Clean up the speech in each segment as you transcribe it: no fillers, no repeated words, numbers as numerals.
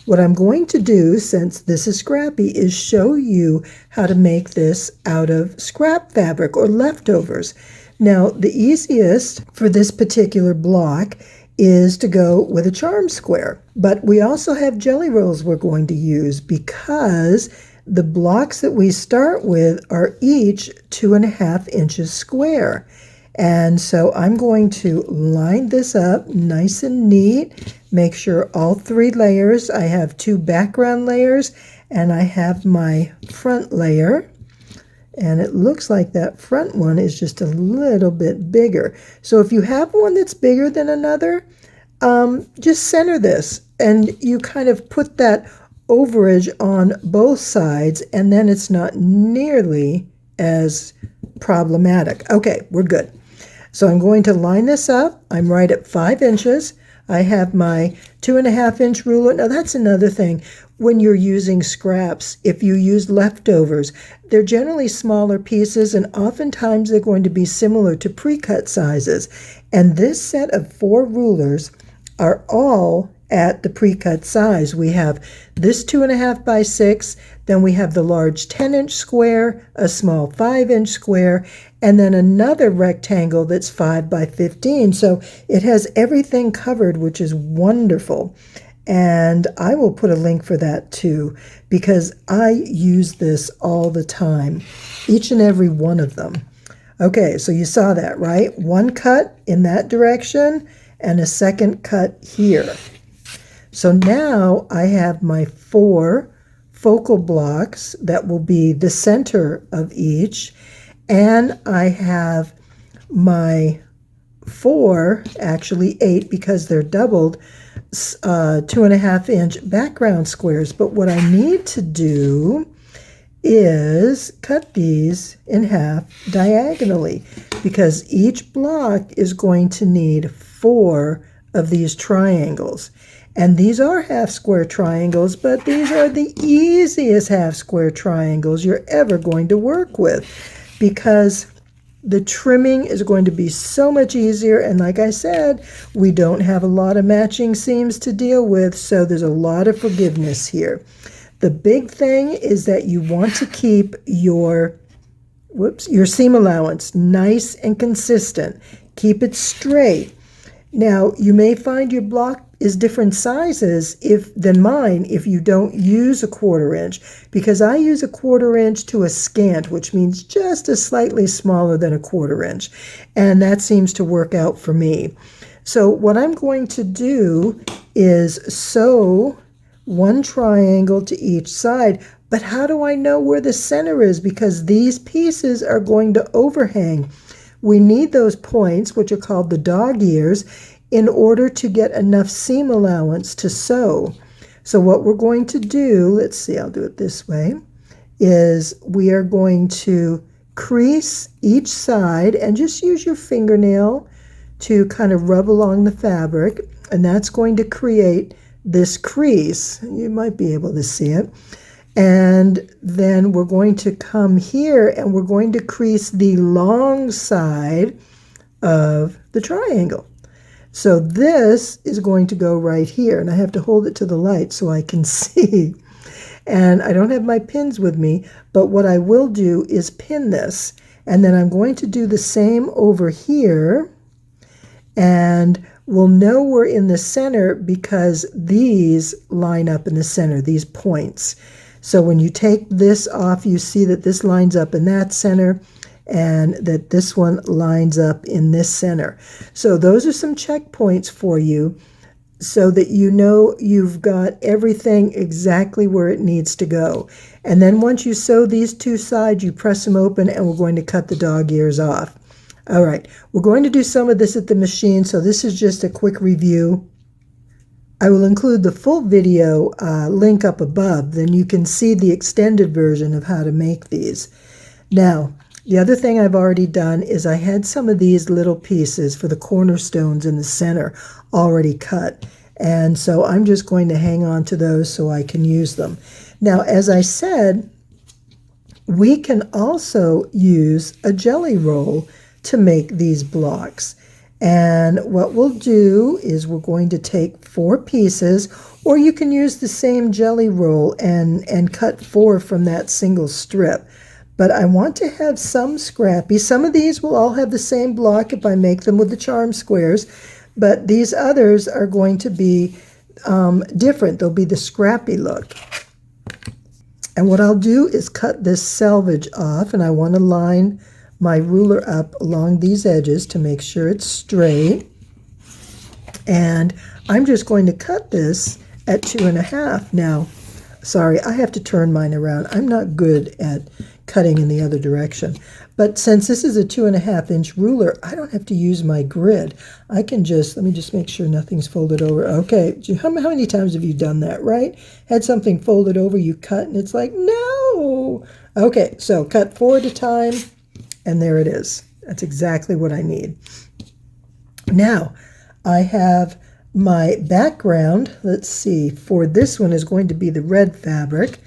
What I'm going to do, since this is Scrappy, is show you how to make this out of scrap fabric or leftovers. Now, the easiest for this particular block is to go with a charm square. But we also have jelly rolls we're going to use because the blocks that we start with are each 2.5 inches square. And so I'm going to line this up nice and neat, make sure all 3 layers, I have 2 background layers and I have my front layer. And it looks like that front one is just a little bit bigger. So if you have one that's bigger than another, just center this and you kind of put that overage on both sides, and then it's not nearly as problematic. Okay, we're good. So I'm going to line this up. I'm right at 5 inches. I have my 2.5 inch ruler. Now that's another thing. When you're using scraps, if you use leftovers, they're generally smaller pieces and oftentimes they're going to be similar to pre-cut sizes. And this set of 4 rulers are all at the pre-cut size. We have this 2.5 by 6, then we have the large 10-inch square, a small 5-inch square, and then another rectangle that's 5 by 15. So it has everything covered, which is wonderful. And I will put a link for that too, because I use this all the time, each and every one of them. Okay, so you saw that, right? One cut in that direction and a second cut here. So now I have my 4 focal blocks that will be the center of each, and I have my 4, actually 8 because they're doubled, 2.5 inch background squares. But what I need to do is cut these in half diagonally because each block is going to need 4 of these triangles. And these are half square triangles, but these are the easiest half square triangles you're ever going to work with because the trimming is going to be so much easier. And like I said, we don't have a lot of matching seams to deal with, so there's a lot of forgiveness here. The big thing is that you want to keep your seam allowance nice and consistent. Keep it straight. Now, you may find your block is different sizes than mine if you don't use a 1/4 inch, because I use a 1/4 inch to a scant, which means just a slightly smaller than a 1/4 inch. And that seems to work out for me. So what I'm going to do is sew 1 triangle to each side. But how do I know where the center is? Because these pieces are going to overhang. We need those points, which are called the dog ears, in order to get enough seam allowance to sew. So what we're going to do, let's see, I'll do it this way, is we are going to crease each side and just use your fingernail to kind of rub along the fabric, and that's going to create this crease. You might be able to see it. And then we're going to come here and we're going to crease the long side of the triangle. So this is going to go right here, and I have to hold it to the light so I can see. And I don't have my pins with me, but what I will do is pin this. And then I'm going to do the same over here, and we'll know we're in the center because these line up in the center, these points. So when you take this off, you see that this lines up in that center and that this one lines up in this center. So those are some checkpoints for you so that you know you've got everything exactly where it needs to go. And then once you sew these 2 sides, you press them open and we're going to cut the dog ears off. All right, we're going to do some of this at the machine, so this is just a quick review. I will include the full video link up above, then you can see the extended version of how to make these. Now, the other thing I've already done is I had some of these little pieces for the cornerstones in the center already cut. And so I'm just going to hang on to those so I can use them. Now, as I said, we can also use a jelly roll to make these blocks. And what we'll do is we're going to take 4 pieces, or you can use the same jelly roll and cut 4 from that single strip. But I want to have some Scrappy. Some of these will all have the same block if I make them with the charm squares, but these others are going to be different. They'll be the Scrappy look. And what I'll do is cut this selvage off, and I want to line my ruler up along these edges to make sure it's straight. And I'm just going to cut this at 2.5. Now, sorry, I have to turn mine around. I'm not good at cutting in the other direction. But since this is a 2.5-inch ruler, I don't have to use my grid. I can just, let me just make sure nothing's folded over. Okay, how many times have you done that, right? Had something folded over, you cut, and it's like, no. Okay, so cut 4 at a time, and there it is. That's exactly what I need. Now, I have my background, let's see, for this one is going to be the red fabric.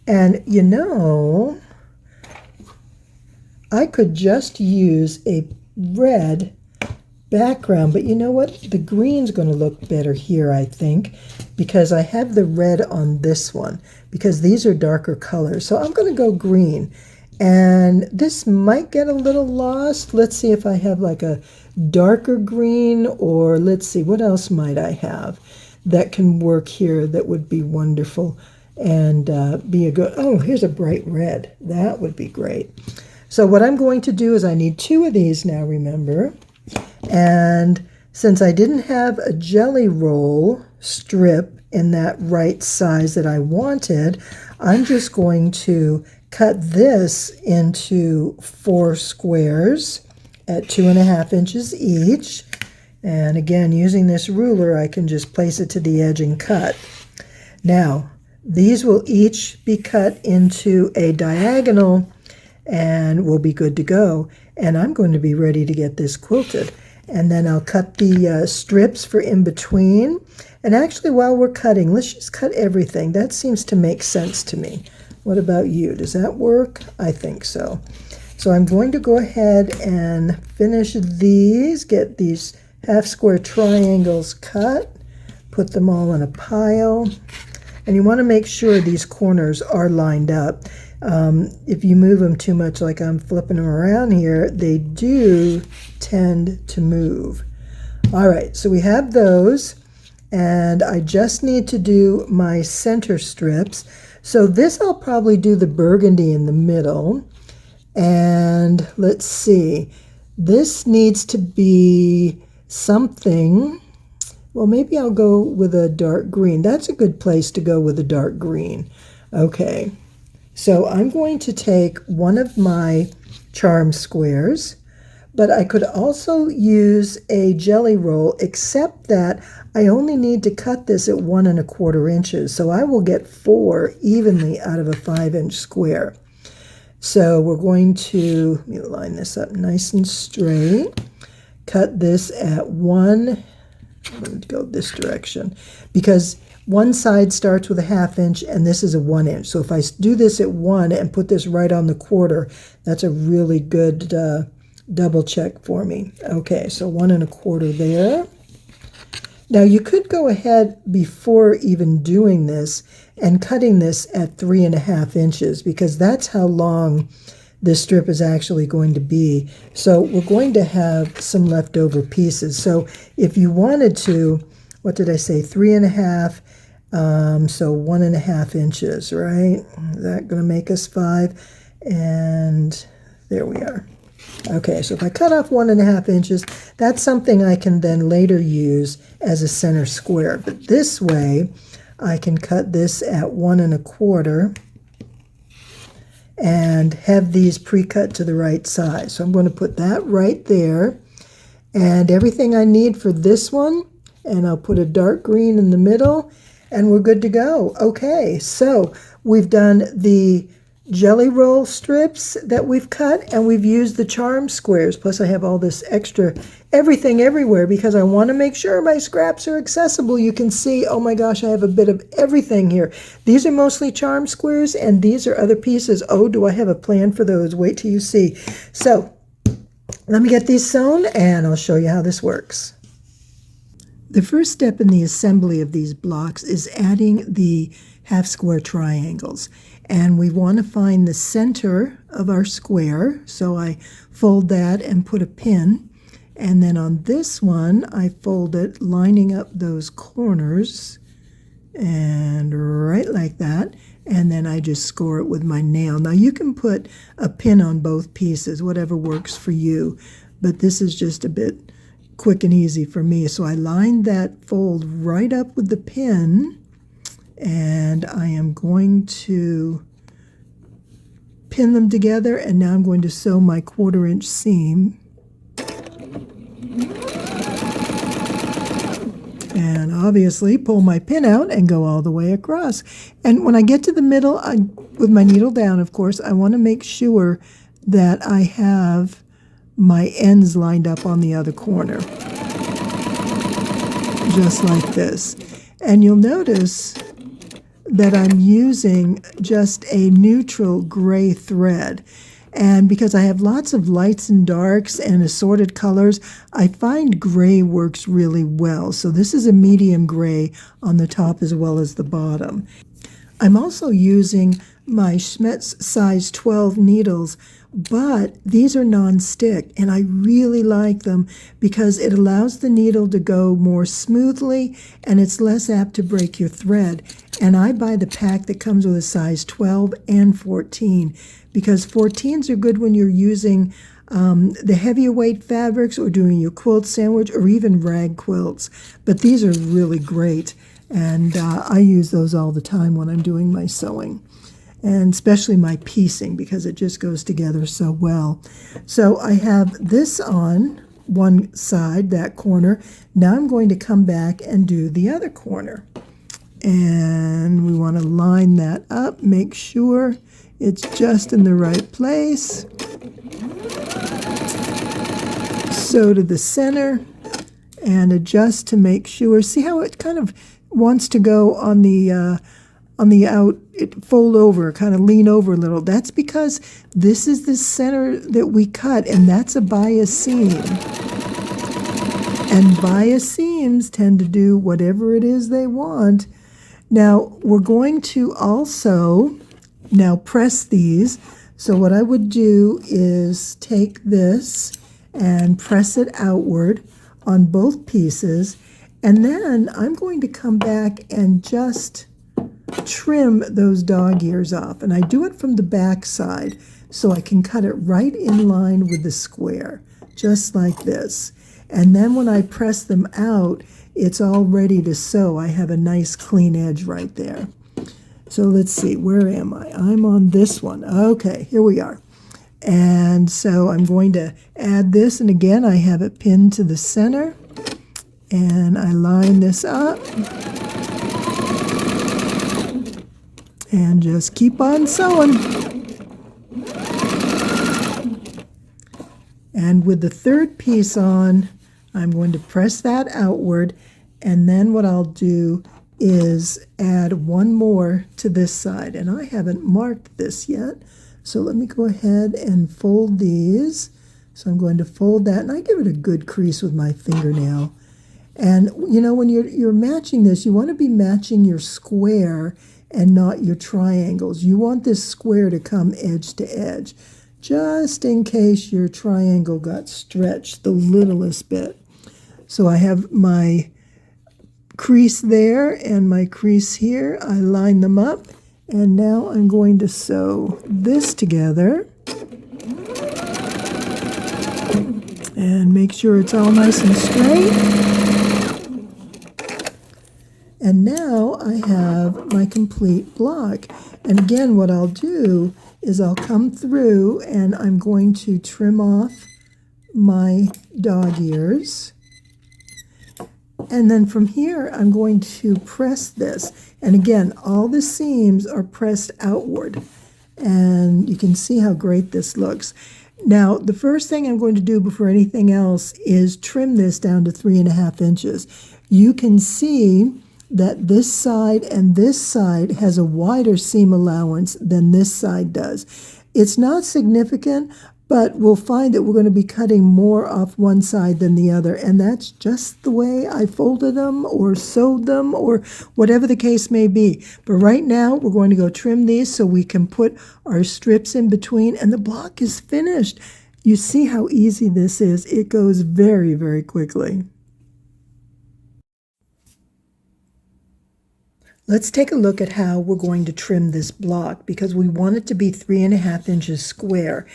And you know, I could just use a red background, but you know what? The green's going to look better here, I think, because I have the red on this one, because these are darker colors. So I'm going to go green. And this might get a little lost. Let's see if I have like a darker green, or let's see, what else might I have that can work here that would be wonderful and be a good, oh, here's a bright red. That would be great. So what I'm going to do is I need 2 of these now, remember. And since I didn't have a jelly roll strip in that right size that I wanted, I'm just going to cut this into 4 squares at 2.5 inches each. And again, using this ruler, I can just place it to the edge and cut. Now, these will each be cut into a diagonal, and we'll be good to go. And I'm going to be ready to get this quilted. And then I'll cut the strips for in between. And actually, while we're cutting, let's just cut everything. That seems to make sense to me. What about you? Does that work? I think so. So I'm going to go ahead and finish these, get these half square triangles cut, put them all in a pile. And you want to make sure these corners are lined up. If you move them too much, like I'm flipping them around here, they do tend to move. All right, so we have those, and I just need to do my center strips. So this I'll probably do the burgundy in the middle. And let's see, this needs to be something, well, maybe I'll go with a dark green. That's a good place to go with a dark green. Okay. So I'm going to take one of my charm squares, but I could also use a jelly roll, except that I only need to cut this at 1.25 inches. So I will get 4 evenly out of a 5-inch square. So we're going to, let me line this up nice and straight, cut this at 1, I'm going to go this direction, because one side starts with a 1/2 inch and this is a 1 inch. So if I do this at 1 and put this right on the quarter, that's a really good double check for me. Okay, so 1.25 there. Now you could go ahead before even doing this and cutting this at 3.5 inches, because that's how long this strip is actually going to be. So we're going to have some leftover pieces. So if you wanted to, what did I say, 3.5, so 1.5 inches, right? Is that going to make us 5? And there we are. Okay, so if I cut off 1.5 inches, that's something I can then later use as a center square. But this way, I can cut this at 1.25 and have these pre-cut to the right size. So I'm going to put that right there. And everything I need for this one, and I'll put a dark green in the middle, and we're good to go. Okay, so we've done the jelly roll strips that we've cut, and we've used the charm squares. Plus I have all this extra everything everywhere because I want to make sure my scraps are accessible. You can see, oh my gosh, I have a bit of everything here. These are mostly charm squares, and these are other pieces. Oh, do I have a plan for those? Wait till you see. So Let me get these sewn and I'll show you how this works. The first step in the assembly of these blocks is adding the half square triangles. And we want to find the center of our square. So I fold that and put a pin. And then on this one, I fold it, lining up those corners. And right like that. And then I just score it with my nail. Now you can put a pin on both pieces, whatever works for you. But this is just a bit quick and easy for me. So I lined that fold right up with the pin. And I am going to pin them together. And now I'm going to sew my 1/4 inch seam. And obviously pull my pin out and go all the way across. And when I get to the middle, with my needle down, of course, I want to make sure that I have my ends lined up on the other corner. Just like this. And you'll notice that I'm using just a neutral gray thread. And because I have lots of lights and darks and assorted colors, I find gray works really well. So this is a medium gray on the top as well as the bottom. I'm also using my Schmetz size 12 needles, but these are non-stick, and I really like them because it allows the needle to go more smoothly and it's less apt to break your thread. And I buy the pack that comes with a size 12 and 14 because 14s are good when you're using the heavier weight fabrics or doing your quilt sandwich or even rag quilts. But these are really great, and I use those all the time when I'm doing my sewing. And especially my piecing because it just goes together so well. So I have this on one side, that corner. Now I'm going to come back and do the other corner. And we want to line that up, make sure it's just in the right place. Sew to the center and adjust to make sure. See how it kind of wants to go on the fold over, kind of lean over a little. That's because this is the center that we cut, and that's a bias seam. And bias seams tend to do whatever it is they want. Now, we're going to also now press these. So what I would do is take this and press it outward on both pieces, and then I'm going to come back and just trim those dog ears off. And I do it from the back side so I can cut it right in line with the square, just like this. And then when I press them out, it's all ready to sew. I have a nice clean edge right there. So let's see, where am I? I'm on this one. Okay, here we are. And so I'm going to add this, and again, I have it pinned to the center, and I line this up. And just keep on sewing. And with the third piece on, I'm going to press that outward, and then what I'll do is add one more to this side. And I haven't marked this yet, so let me go ahead and fold these. So I'm going to fold that, and I give it a good crease with my fingernail. And you know, when you're matching this, you want to be matching your square and not your triangles. You want this square to come edge to edge, just in case your triangle got stretched the littlest bit. So I have my crease there and my crease here. I line them up, and now I'm going to sew this together and make sure it's all nice and straight. And now I have my complete block. And again, what I'll do is I'll come through and I'm going to trim off my dog ears. And then from here, I'm going to press this. And again, all the seams are pressed outward. And you can see how great this looks. Now, the first thing I'm going to do before anything else is trim this down to 3.5 inches. You can see that this side and this side has a wider seam allowance than this side does. It's not significant, but we'll find that we're going to be cutting more off one side than the other, and that's just the way I folded them or sewed them or whatever the case may be. But right now we're going to go trim these so we can put our strips in between, and the block is finished. You see how easy this is. It goes very, very quickly. Let's take a look at how we're going to trim this block, because we want it to be 3.5 inches square.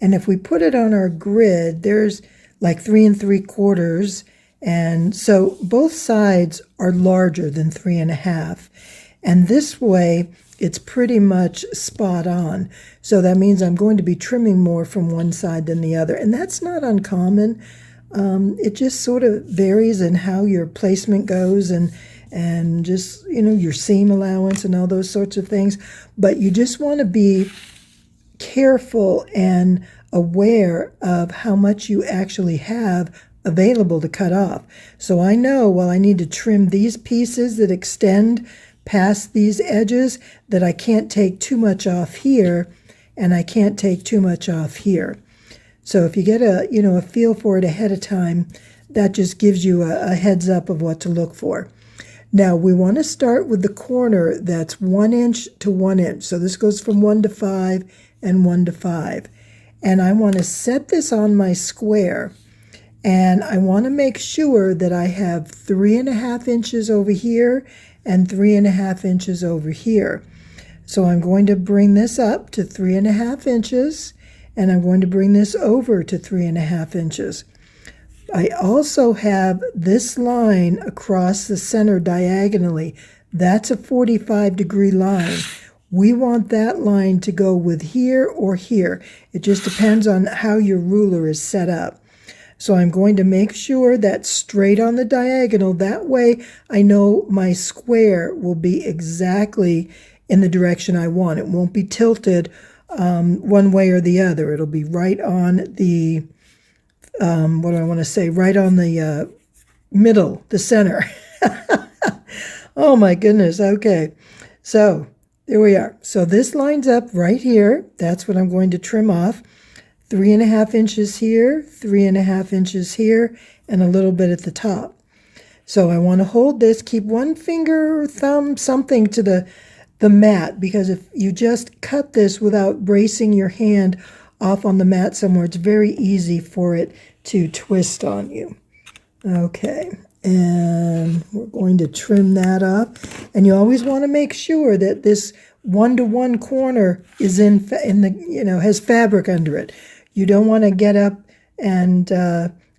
And if we put it on our grid, there's like 3 3/4, and so both sides are larger than 3.5. And this way, it's pretty much spot on. So that means I'm going to be trimming more from one side than the other. And that's not uncommon. It just sort of varies in how your placement goes and just, your seam allowance and all those sorts of things. But you just want to be careful and aware of how much you actually have available to cut off. So I know, well, I need to trim these pieces that extend past these edges, that I can't take too much off here, and I can't take too much off here. So if you get a feel for it ahead of time, that just gives you a heads up of what to look for. Now we want to start with the corner that's 1 inch to 1 inch. So this goes from 1 to 5 and 1 to 5. And I want to set this on my square. And I want to make sure that I have 3.5 inches over here and 3.5 inches over here. So I'm going to bring this up to 3.5 inches, and I'm going to bring this over to 3.5 inches. I also have this line across the center diagonally. That's a 45-degree line. We want that line to go with here or here. It just depends on how your ruler is set up. So I'm going to make sure that's straight on the diagonal. That way I know my square will be exactly in the direction I want. It won't be tilted one way or the other. It'll be right on the, right on the middle, the center. Oh my goodness, okay. So there we are. So this lines up right here. That's what I'm going to trim off. 3.5 inches here, 3.5 inches here, and a little bit at the top. So I want to hold this, keep one finger or thumb, something to the mat, because if you just cut this without bracing your hand off on the mat somewhere, it's very easy for it to twist on you. Okay, and we're going to trim that up. And you always want to make sure that this 1-to-1 corner is in the, has fabric under it. You don't want to get up and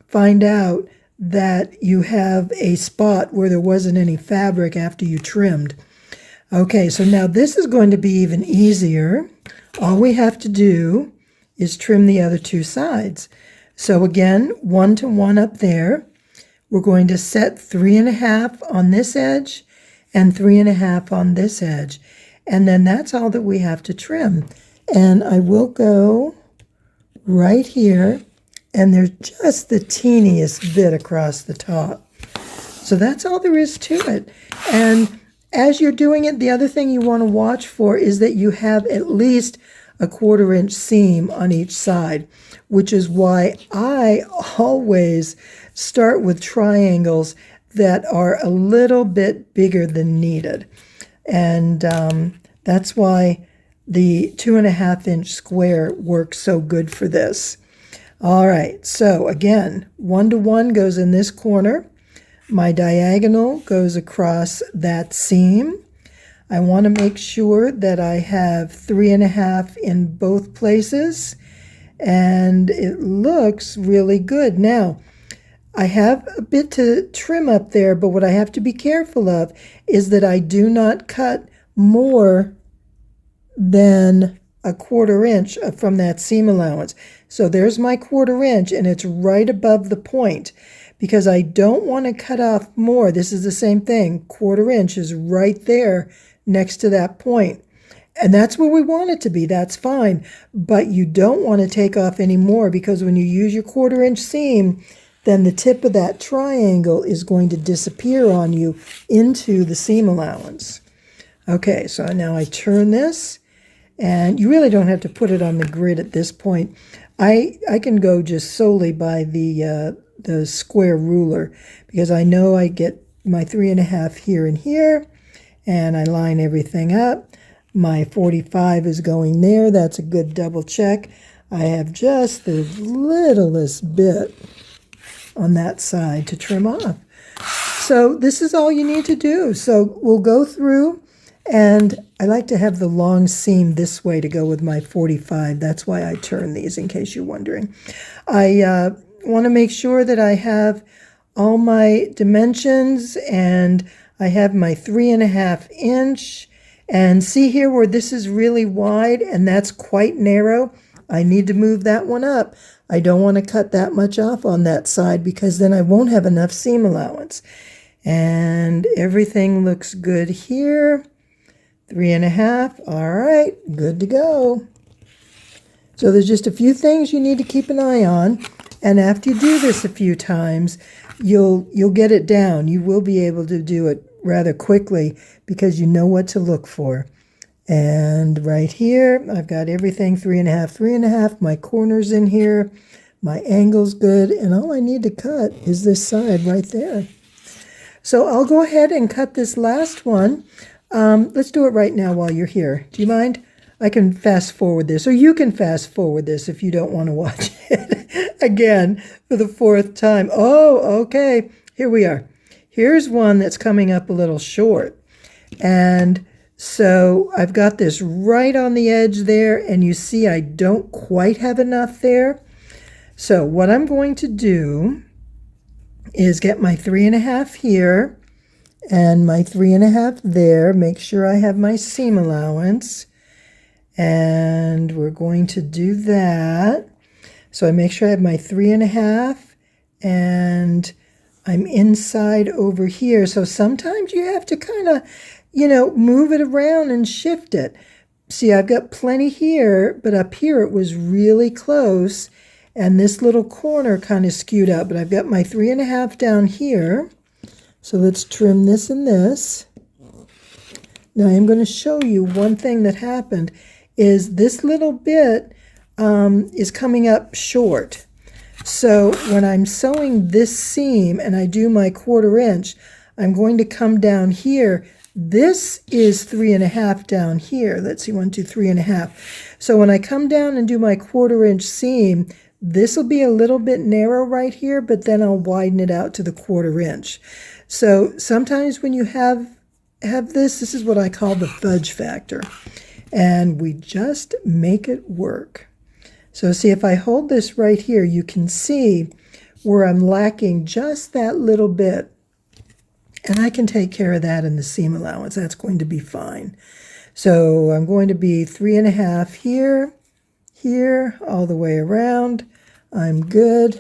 find out that you have a spot where there wasn't any fabric after you trimmed. Okay, so now this is going to be even easier. All we have to do is trim the other two sides. So again, 1-to-1 up there. We're going to set 3.5 on this edge and 3.5 on this edge. And then that's all that we have to trim. And I will go right here, and there's just the teeniest bit across the top. So that's all there is to it. And as you're doing it, the other thing you want to watch for is that you have at least a 1/4 inch seam on each side, which is why I always start with triangles that are a little bit bigger than needed. And that's why the 2.5 inch square works so good for this. All right, so again, 1-to-1 goes in this corner. My diagonal goes across that seam. I want to make sure that I have 3.5 in both places, and it looks really good. Now, I have a bit to trim up there, but what I have to be careful of is that I do not cut more than a 1/4 inch from that seam allowance. So there's my 1/4 inch, and it's right above the point, because I don't want to cut off more. This is the same thing. 1/4 inch is right there next to that point. And that's where we want it to be. That's fine. But you don't want to take off any more, because when you use your 1/4 inch seam, then the tip of that triangle is going to disappear on you into the seam allowance. Okay, so now I turn this, And you really don't have to put it on the grid at this point. I can go just solely by the square ruler, because I know I get my 3.5 here and here, and I line everything up. My 45 is going there. That's a good double check. I have just the littlest bit on that side to trim off. So this is all you need to do. So we'll go through, and I like to have the long seam this way to go with my 45. That's why I turn these, in case you're wondering. I want to make sure that I have all my dimensions, and I have my 3.5 inch. And see here where this is really wide and that's quite narrow? I need to move that one up. I don't want to cut that much off on that side, because then I won't have enough seam allowance. And everything looks good here. 3.5. All right, good to go. So there's just a few things you need to keep an eye on. And after you do this a few times, you'll get it down. You will be able to do it rather quickly, because you know what to look for. And right here, I've got everything 3.5, 3.5. My corner's in here. My angle's good. And all I need to cut is this side right there. So I'll go ahead and cut this last one. Let's do it right now while you're here. Do you mind? I can fast forward this, or you can fast forward this if you don't want to watch it again for the 4th time. Oh, okay. Here we are. Here's one that's coming up a little short. And so I've got this right on the edge there, and you see I don't quite have enough there. So what I'm going to do is get my 3.5 here and my 3.5 there. Make sure I have my seam allowance. And we're going to do that. So I make sure I have my 3.5, and I'm inside over here. So sometimes you have to kind of, move it around and shift it. See, I've got plenty here, but up here it was really close. And this little corner kind of skewed up. But I've got my 3.5 down here. So let's trim this and this. Now I'm going to show you one thing that happened. Is this little bit is coming up short. So when I'm sewing this seam and I do my 1/4 inch, I'm going to come down here. This is 3.5 down here. Let's see, 1, 2, 3.5. So when I come down and do my 1/4 inch seam, this will be a little bit narrow right here, but then I'll widen it out to the 1/4 inch. So sometimes when you have this is what I call the fudge factor. And we just make it work. So see, if I hold this right here, you can see where I'm lacking just that little bit. And I can take care of that in the seam allowance. That's going to be fine. So I'm going to be 3.5 here, here, all the way around. I'm good.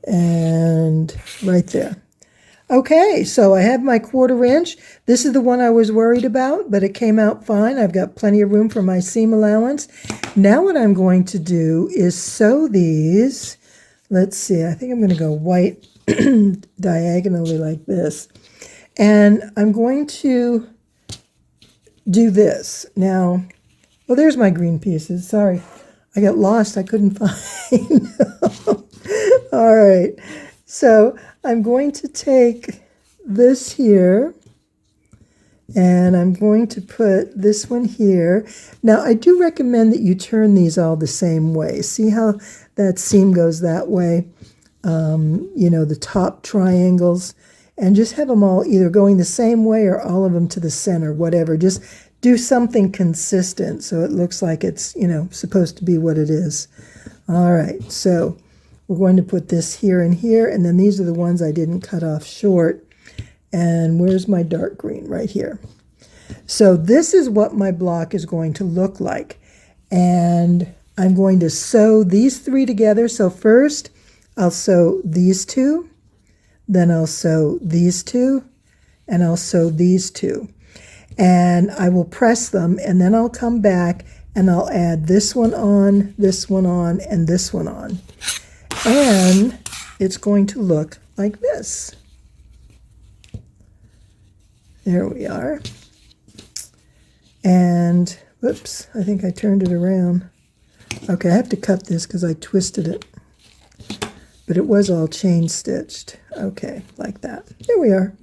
And right there. Okay, so I have my 1/4 inch. This is the one I was worried about, but it came out fine. I've got plenty of room for my seam allowance. Now what I'm going to do is sew these. Let's see, I think I'm going to go white diagonally like this. And I'm going to do this. Now, well, there's my green pieces. Sorry, I got lost. I couldn't find them. All right. So I'm going to take this here, and I'm going to put this one here. Now, I do recommend that you turn these all the same way. See how that seam goes that way? The top triangles, and just have them all either going the same way or all of them to the center, whatever. Just do something consistent so it looks like it's, supposed to be what it is. All right, so we're going to put this here and here, and then these are the ones I didn't cut off short. And where's my dark green? Right here. So this is what my block is going to look like. And I'm going to sew these 3 together. So first, I'll sew these 2, then I'll sew these 2, and I'll sew these 2. And I will press them, and then I'll come back and I'll add this one on, and this one on. And it's going to look like this. There we are. And And, whoops, I think I turned it around. Okay, I have to cut this because I twisted it. But it was all chain stitched. Okay, like that. There we are.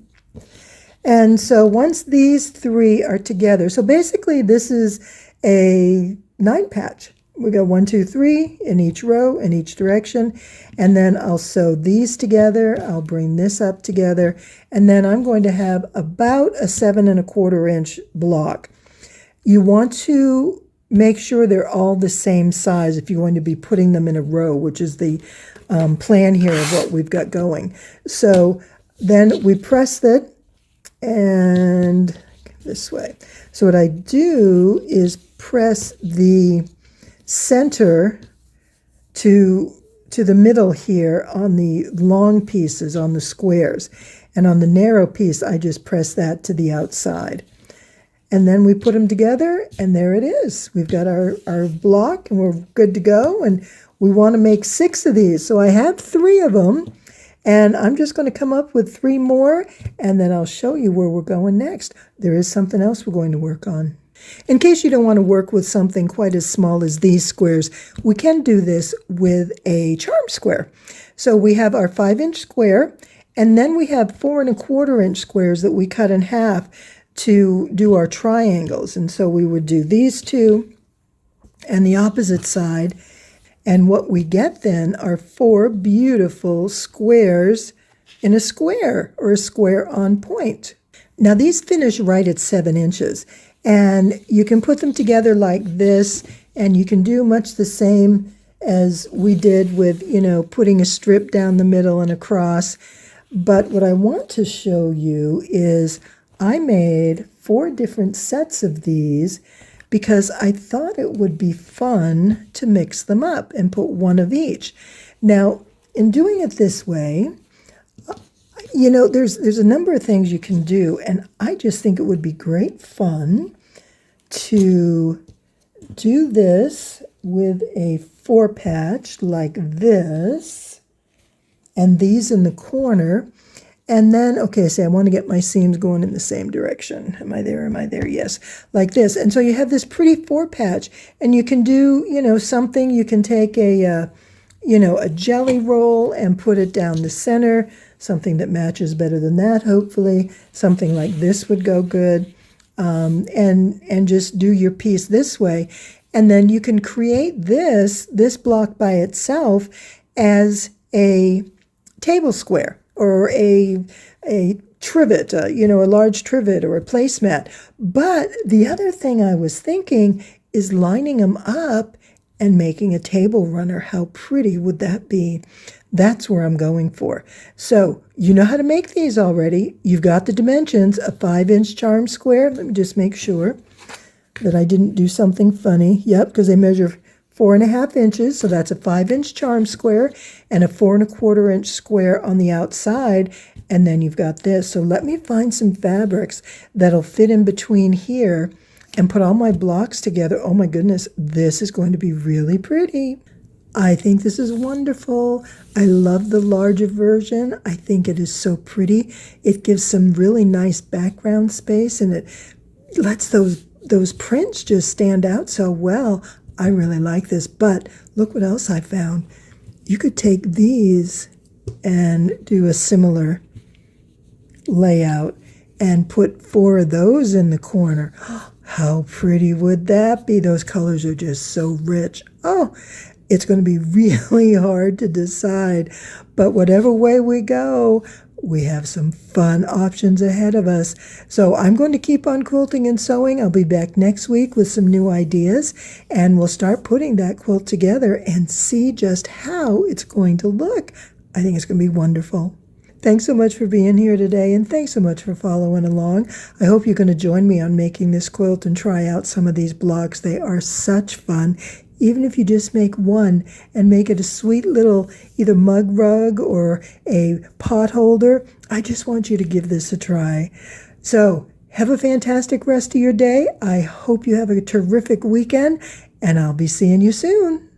And so once these three are together, so basically this is a 9 patch. We got 1, 2, 3 in each row, in each direction. And then I'll sew these together. I'll bring this up together. And then I'm going to have about a 7 1/4 inch block. You want to make sure they're all the same size if you're going to be putting them in a row, which is the plan here of what we've got going. So then we press it and this way. So what I do is press the center to the middle here on the long pieces, on the squares. And on the narrow piece, I just press that to the outside. And then we put them together, and there it is. We've got our block, and we're good to go. And we want to make 6 of these. So I have 3 of them, and I'm just going to come up with 3 more, and then I'll show you where we're going next. There is something else we're going to work on. In case you don't want to work with something quite as small as these squares, we can do this with a charm square. So we have our 5-inch square, and then we have 4 1/4 inch squares that we cut in half to do our triangles. And so we would do these 2 and the opposite side. And what we get then are 4 beautiful squares in a square, or a square on point. Now these finish right at 7 inches. And you can put them together like this, and you can do much the same as we did with, putting a strip down the middle and across. But what I want to show you is I made 4 different sets of these because I thought it would be fun to mix them up and put 1 of each. Now, in doing it this way, there's a number of things you can do, and I just think it would be great fun to do this with a 4 patch like this, and these in the corner. And then, okay, say I want to get my seams going in the same direction. Am I there? Am I there? Yes, like this. And so you have this pretty 4 patch, and you can do, something. You can take a jelly roll and put it down the center, something that matches better than that, hopefully. Something like this would go good. And just do your piece this way. And then you can create this block by itself as a table square, or a trivet, a large trivet or a placemat. But the other thing I was thinking is lining them up and making a table runner. How pretty would that be? That's where I'm going for. So you know how to make these already. You've got the dimensions, a 5-inch charm square. Let me just make sure that I didn't do something funny. Yep, because they measure 4 1/2 inches, so that's a 5-inch charm square, and a 4 1/4 inch square on the outside, and then you've got this. So let me find some fabrics that'll fit in between here and put all my blocks together. Oh my goodness, this is going to be really pretty. I think this is wonderful. I love the larger version. I think it is so pretty. It gives some really nice background space, and it lets those prints just stand out so well. I really like this, but look what else I found. You could take these and do a similar layout and put 4 of those in the corner. How pretty would that be? Those colors are just so rich. Oh, it's going to be really hard to decide, but whatever way we go, we have some fun options ahead of us. So I'm going to keep on quilting and sewing. I'll be back next week with some new ideas, and we'll start putting that quilt together and see just how it's going to look. I think it's going to be wonderful. Thanks so much for being here today, and thanks so much for following along. I hope you're going to join me on making this quilt and try out some of these blocks. They are such fun. Even if you just make one and make it a sweet little either mug rug or a pot holder, I just want you to give this a try. So have a fantastic rest of your day. I hope you have a terrific weekend, and I'll be seeing you soon.